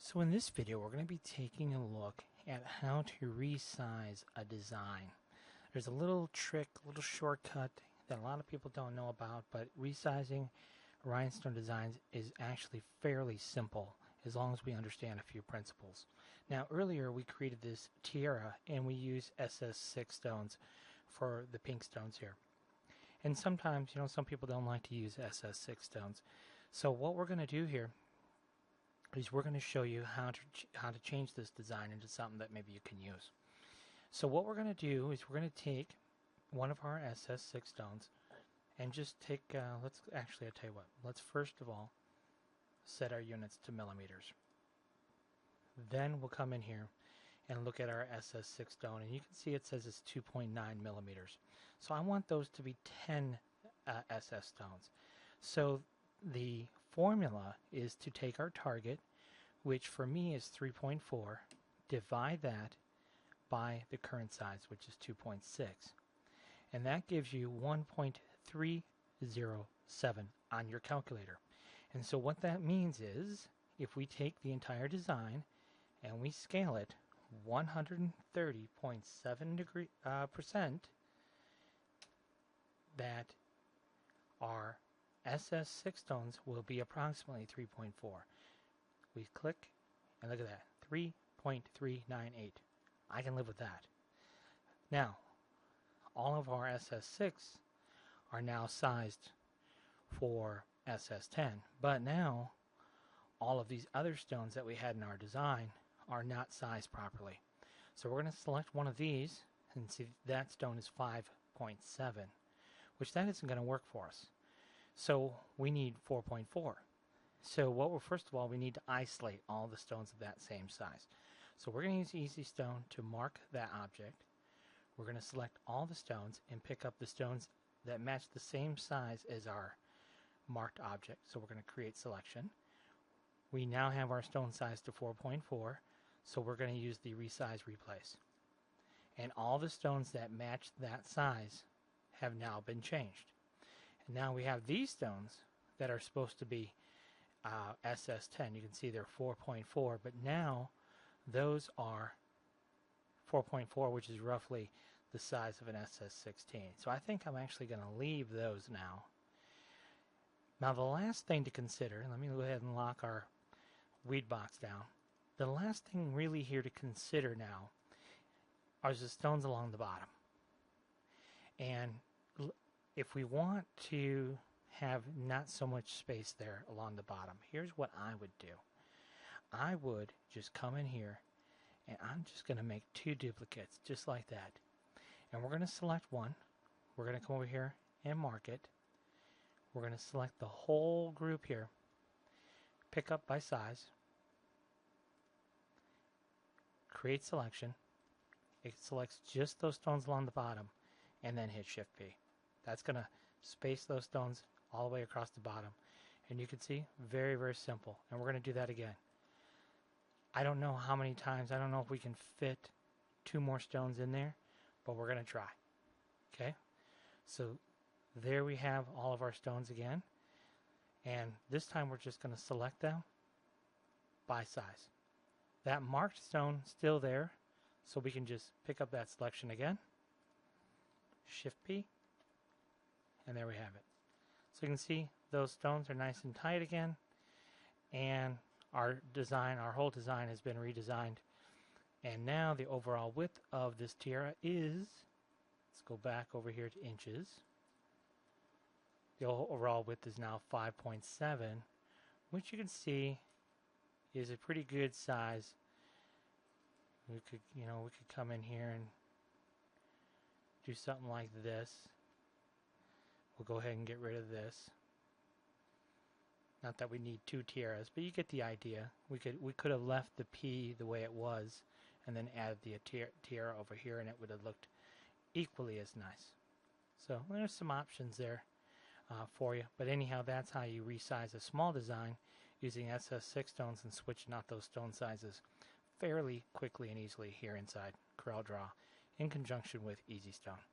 So in this video we're going to be taking a look at how to resize a design. There's a little trick, a little shortcut that a lot of people don't know about, but resizing rhinestone designs is actually fairly simple as long as we understand a few principles. Now earlier we created this tiara and we use SS6 stones for the pink stones here. And sometimes, some people don't like to use SS6 stones. So what we're going to do here is we're going to show you how to change this design into something that maybe you can use. So what we're going to do is we're going to take one of our SS6 stones and just take, I'll tell you what, let's first of all set our units to millimeters. Then we'll come in here and look at our SS6 stone, and you can see it says it's 2.9 millimeters. So I want those to be 10 SS stones. So the formula is to take our target, which for me is 3.4, divide that by the current size, which is 2.6, and that gives you 1.307 on your calculator. And so what that means is if we take the entire design and we scale it 130.7%, that our SS6 stones will be approximately 3.4. We click and look at that, 3.398. I can live with that. Now, all of our SS6 are now sized for SS10, but now all of these other stones that we had in our design are not sized properly. So we're going to select one of these and see that stone is 5.7, which that isn't going to work for us. So we need 4.4. So first of all, we need to isolate all the stones of that same size. So we're going to use Easy Stone to mark that object. We're going to select all the stones and pick up the stones that match the same size as our marked object. So we're going to create selection. We now have our stone size to 4.4, so we're going to use the resize replace. And all the stones that match that size have now been changed. And now we have these stones that are supposed to be SS10. You can see they're 4.4, but now those are 4.4, which is roughly the size of an SS16. So I think I'm actually going to leave those now. Now the last thing to consider, let me go ahead and lock our weed box down. The last thing really here to consider now are the stones along the bottom. And if we want to have not so much space there along the bottom, here's what I would do. I would just come in here and I'm just going to make two duplicates just like that. And we're going to select one. We're going to come over here and mark it. We're going to select the whole group here, pick up by size, create selection. It selects just those stones along the bottom, and then hit Shift P. That's going to space those stones all the way across the bottom. And you can see, very, very simple. And we're going to do that again. I don't know how many times, I don't know if we can fit 2 more stones in there, but we're going to try. Okay? So there we have all of our stones again. And this time we're just going to select them by size. That marked stone still there, so we can just pick up that selection again. Shift P. And there we have it. So you can see those stones are nice and tight again, and our whole design has been redesigned. And now the overall width of this tiara is, let's go back over here to inches. The overall width is now 5.7, which you can see is a pretty good size. We could come in here and do something like this. We'll go ahead and get rid of this. Not that we need 2 tiaras, but you get the idea. We could have left the P the way it was and then added the tiara over here, and it would have looked equally as nice. So there's some options there for you. But anyhow, that's how you resize a small design using SS6 stones and switching out those stone sizes fairly quickly and easily here inside CorelDRAW in conjunction with Easy Stone.